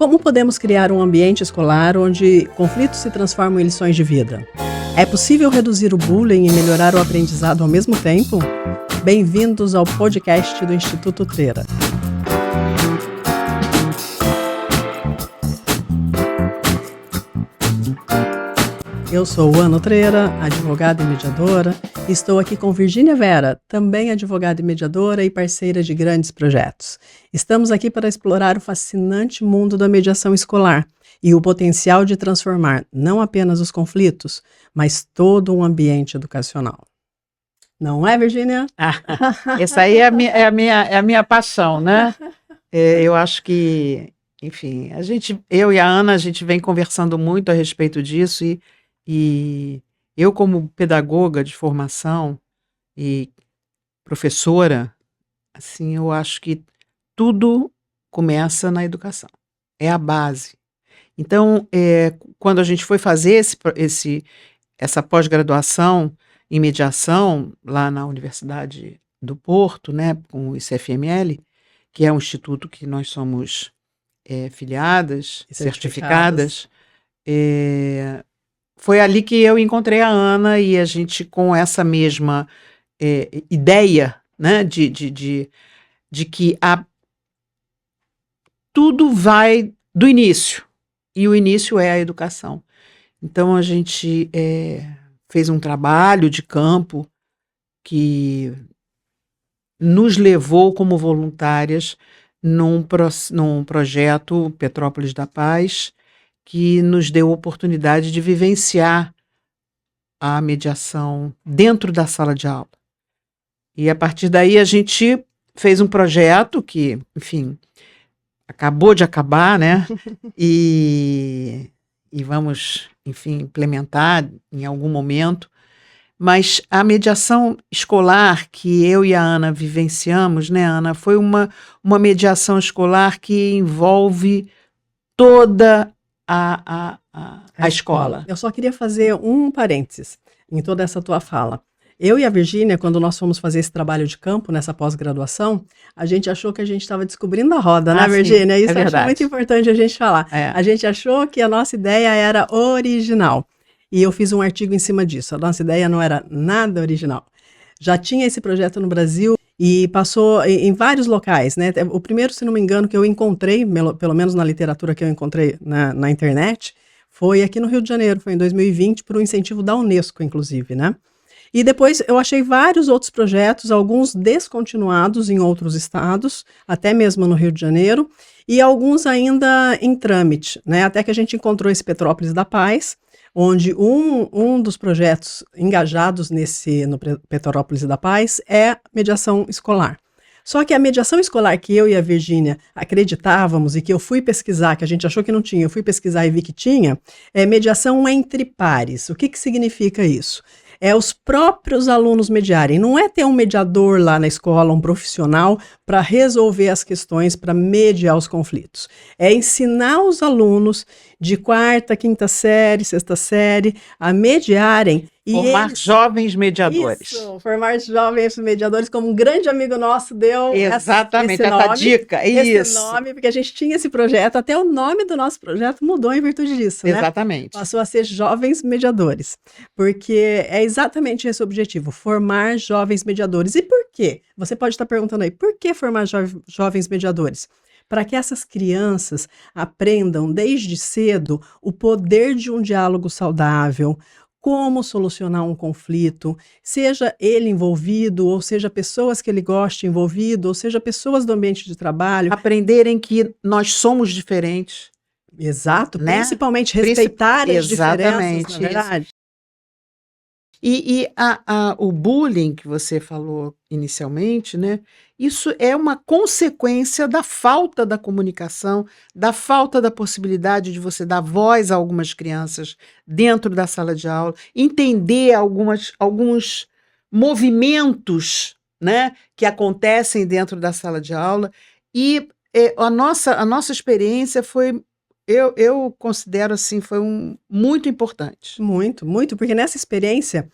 Como podemos criar um ambiente escolar onde conflitos se transformam em lições de vida? É possível reduzir o bullying e melhorar o aprendizado ao mesmo tempo? Bem-vindos ao podcast do Instituto Treira. Eu sou Ana Treira, advogada e mediadora, e estou aqui com Virgínia Vera, também advogada e mediadora e parceira de grandes projetos. Estamos aqui para explorar o fascinante mundo da mediação escolar e o potencial de transformar não apenas os conflitos, mas todo um ambiente educacional. Não é, Virgínia? Essa aí é a minha paixão, né? Eu acho que, enfim, eu e a Ana, a gente vem conversando muito a respeito disso e eu, como pedagoga de formação e professora, assim, eu acho que tudo começa na educação. É a base. Então, quando a gente foi fazer essa pós-graduação em mediação lá na Universidade do Porto, né, com o ICFML, que é um instituto que nós somos filiadas, certificadas, foi ali que eu encontrei a Ana e a gente, com essa mesma ideia, né, de que tudo vai do início, e o início é a educação. Então, a gente fez um trabalho de campo que nos levou como voluntárias num projeto Petrópolis da Paz, que nos deu a oportunidade de vivenciar a mediação dentro da sala de aula. E a partir daí a gente fez um projeto que, enfim, acabou de acabar, né? E vamos, enfim, implementar em algum momento. Mas a mediação escolar que eu e a Ana vivenciamos, né, Ana, foi uma mediação escolar que envolve toda a escola. Eu só queria fazer um parênteses em toda essa tua fala. Eu e a Virgínia, quando nós fomos fazer esse trabalho de campo nessa pós-graduação, a gente achou que a gente estava descobrindo a roda, né, Virgínia? Isso eu acho muito importante a gente falar. A gente achou que a nossa ideia era original. E eu fiz um artigo em cima disso. A nossa ideia não era nada original. Já tinha esse projeto no Brasil e passou em vários locais, né? O primeiro, se não me engano, que eu encontrei, pelo menos na literatura que eu encontrei na internet, foi aqui no Rio de Janeiro, foi em 2020, por um incentivo da Unesco, inclusive, né? E depois eu achei vários outros projetos, alguns descontinuados em outros estados, até mesmo no Rio de Janeiro, e alguns ainda em trâmite, né? Até que a gente encontrou esse Petrópolis da Paz, onde um dos projetos engajados no Petrópolis da Paz é mediação escolar. Só que a mediação escolar que eu e a Virgínia acreditávamos e que eu fui pesquisar, que a gente achou que não tinha, eu fui pesquisar e vi que tinha, é mediação entre pares. O que significa isso? É os próprios alunos mediarem. Não é ter um mediador lá na escola, um profissional, para resolver as questões, para mediar os conflitos. É ensinar os alunos de quarta, quinta série, sexta série a mediarem. Formar jovens mediadores. Isso, formar jovens mediadores, como um grande amigo nosso deu exatamente esse nome, essa dica. Esse nome, porque a gente tinha esse projeto, até o nome do nosso projeto mudou em virtude disso, né? Exatamente. Passou a ser Jovens Mediadores, porque é exatamente esse o objetivo, formar jovens mediadores. E por quê? Você pode estar perguntando aí, por que formar jovens mediadores? Para que essas crianças aprendam desde cedo o poder de um diálogo saudável, como solucionar um conflito, seja ele envolvido, ou seja pessoas que ele goste envolvido, ou seja pessoas do ambiente de trabalho. Aprenderem que nós somos diferentes. Exato, né? Principalmente respeitar as diferenças, na verdade. E o bullying que você falou inicialmente, né? Isso é uma consequência da falta da comunicação, da falta da possibilidade de você dar voz a algumas crianças dentro da sala de aula, entender alguns movimentos, né, que acontecem dentro da sala de aula. E a nossa experiência foi eu considero assim, foi muito importante. Muito, muito, porque nessa experiência,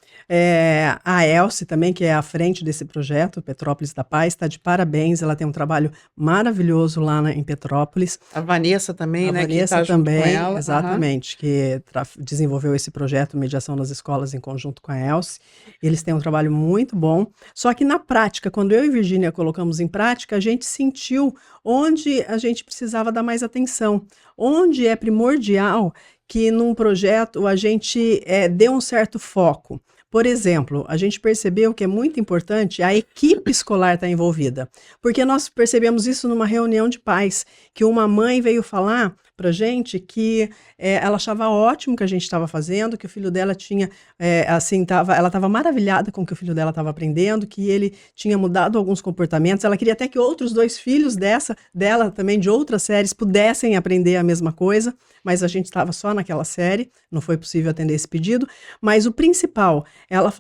a Elce também, que é à frente desse projeto, Petrópolis da Paz, está de parabéns, ela tem um trabalho maravilhoso lá em Petrópolis. A Vanessa também, A né, que Vanessa está junto com também, ela. exatamente, que desenvolveu esse projeto Mediação nas Escolas em conjunto com a Elce. Eles têm um trabalho muito bom. Só que na prática, quando eu e Virgínia colocamos em prática, a gente sentiu onde a gente precisava dar mais atenção, onde é primordial que num projeto a gente dê um certo foco. Por exemplo, a gente percebeu que é muito importante a equipe escolar estar envolvida, porque nós percebemos isso numa reunião de pais, que uma mãe veio falar para a gente que ela achava ótimo o que a gente estava fazendo, que o filho dela tinha, ela estava maravilhada com o que o filho dela estava aprendendo, que ele tinha mudado alguns comportamentos, ela queria até que outros 2 filhos dela também de outras séries pudessem aprender a mesma coisa, mas a gente estava só naquela série, não foi possível atender esse pedido, mas o principal, ela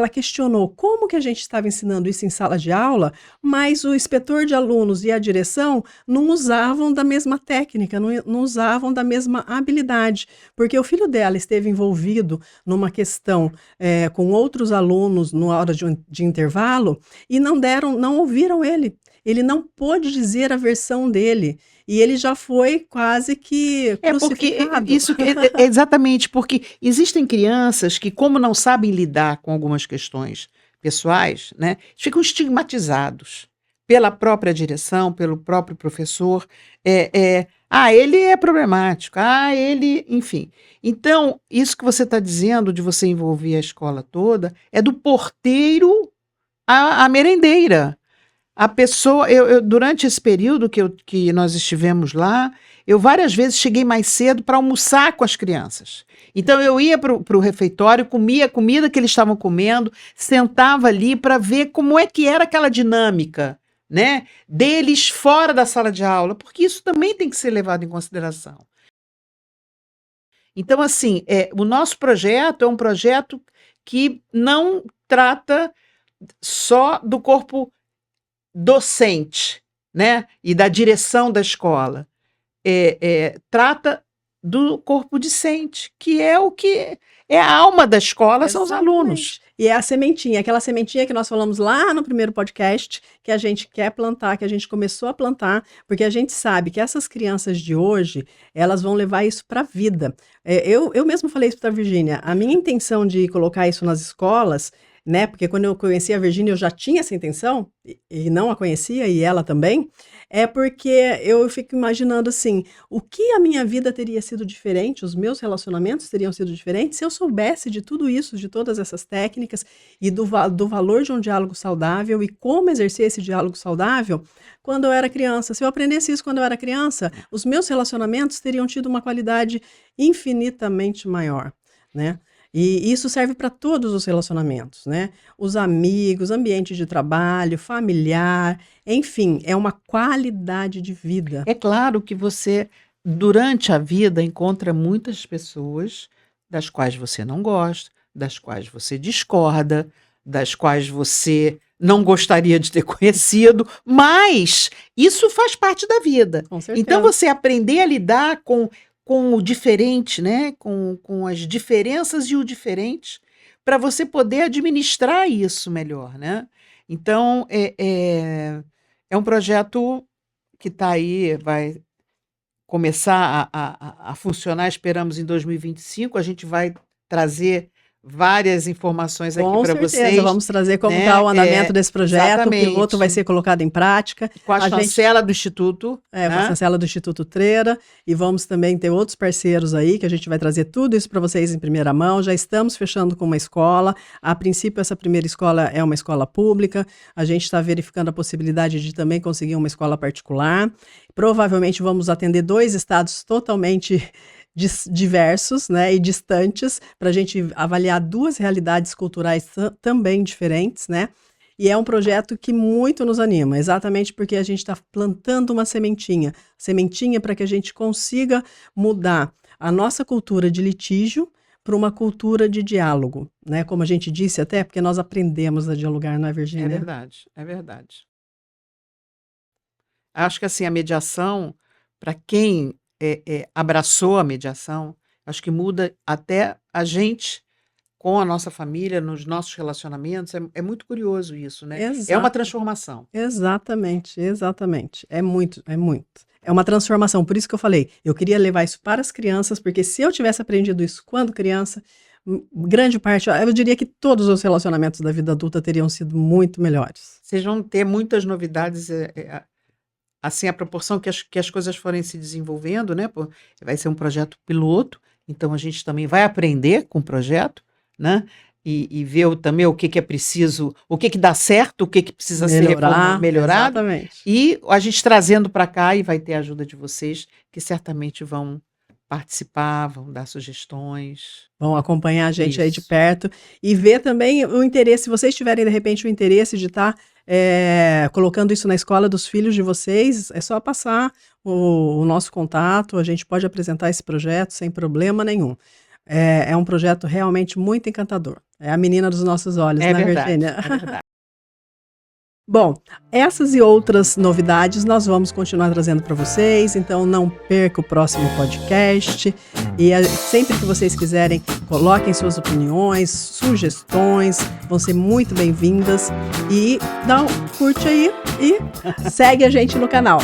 questionou como que a gente estava ensinando isso em sala de aula, mas o inspetor de alunos e a direção não usavam da mesma técnica, não usavam da mesma habilidade, porque o filho dela esteve envolvido numa questão com outros alunos na hora de intervalo e não ouviram ele. Ele não pôde dizer a versão dele. E ele já foi quase que crucificado. Exatamente, porque existem crianças que, como não sabem lidar com algumas questões pessoais, né, ficam estigmatizados pela própria direção, pelo próprio professor. Ele é problemático, enfim. Então, isso que você está dizendo de você envolver a escola toda é do porteiro à merendeira. A pessoa, durante esse período que nós estivemos lá, eu várias vezes cheguei mais cedo para almoçar com as crianças. Então eu ia para o refeitório, comia a comida que eles estavam comendo, sentava ali para ver como é que era aquela dinâmica, né, deles fora da sala de aula, porque isso também tem que ser levado em consideração. Então, assim, o nosso projeto é um projeto que não trata só do corpo docente, né, e da direção da escola, trata do corpo discente, que é o que é a alma da escola, são os alunos. E é a sementinha, aquela sementinha que nós falamos lá no primeiro podcast, que a gente quer plantar, que a gente começou a plantar, porque a gente sabe que essas crianças de hoje, elas vão levar isso para a vida. Eu mesmo falei isso para a Virgínia, a minha intenção de colocar isso nas escolas, né? Porque quando eu conheci a Virgínia, eu já tinha essa intenção, e não a conhecia, e ela também, porque eu fico imaginando assim, o que a minha vida teria sido diferente, os meus relacionamentos teriam sido diferentes se eu soubesse de tudo isso, de todas essas técnicas, e do valor de um diálogo saudável, e como exercer esse diálogo saudável quando eu era criança. Se eu aprendesse isso quando eu era criança, os meus relacionamentos teriam tido uma qualidade infinitamente maior, né? E isso serve para todos os relacionamentos, né? Os amigos, ambiente de trabalho, familiar, enfim, é uma qualidade de vida. É claro que você, durante a vida, encontra muitas pessoas das quais você não gosta, das quais você discorda, das quais você não gostaria de ter conhecido, mas isso faz parte da vida. Com certeza. Então, você aprender a lidar com o diferente, né? Com as diferenças e o diferente, para você poder administrar isso melhor, né? Então, é um projeto que está aí, vai começar a funcionar, esperamos em 2025, a gente vai trazer várias informações aqui para vocês. Vamos trazer como está o andamento desse projeto, o piloto vai ser colocado em prática. Com a chancela do Instituto. Com a chancela do Instituto Treira, e vamos também ter outros parceiros aí, que a gente vai trazer tudo isso para vocês em primeira mão. Já estamos fechando com uma escola, a princípio essa primeira escola é uma escola pública, a gente está verificando a possibilidade de também conseguir uma escola particular. Provavelmente vamos atender 2 estados totalmente diversos, né, e distantes, para a gente avaliar 2 realidades culturais também diferentes, né? E é um projeto que muito nos anima, exatamente porque a gente está plantando uma sementinha para que a gente consiga mudar a nossa cultura de litígio para uma cultura de diálogo, né? Como a gente disse até, porque nós aprendemos a dialogar, não é, Virgínia? É verdade, é verdade. Acho que assim, a mediação, para quem abraçou a mediação, acho que muda até a gente com a nossa família, nos nossos relacionamentos. É muito curioso isso, né? É uma transformação. Exatamente, exatamente. É muito, é muito. É uma transformação. Por isso que eu falei, eu queria levar isso para as crianças, porque se eu tivesse aprendido isso quando criança, grande parte, eu diria que todos os relacionamentos da vida adulta teriam sido muito melhores. Vocês vão ter muitas novidades, assim, a proporção que as coisas forem se desenvolvendo, né? Vai ser um projeto piloto, então a gente também vai aprender com o projeto, né? E ver também o que é preciso, o que dá certo, o que precisa ser melhorado. Exatamente. E a gente trazendo para cá, e vai ter a ajuda de vocês, que certamente vão participar, vão dar sugestões. Vão acompanhar a gente aí de perto e ver também o interesse, se vocês tiverem de repente o interesse de estar colocando isso na escola dos filhos de vocês, é só passar o nosso contato, a gente pode apresentar esse projeto sem problema nenhum. É um projeto realmente muito encantador. É a menina dos nossos olhos, né, Virgínia? É verdade. Bom, essas e outras novidades nós vamos continuar trazendo para vocês, então não perca o próximo podcast. E sempre que vocês quiserem, coloquem suas opiniões, sugestões, vão ser muito bem-vindas. E curte aí e segue a gente no canal.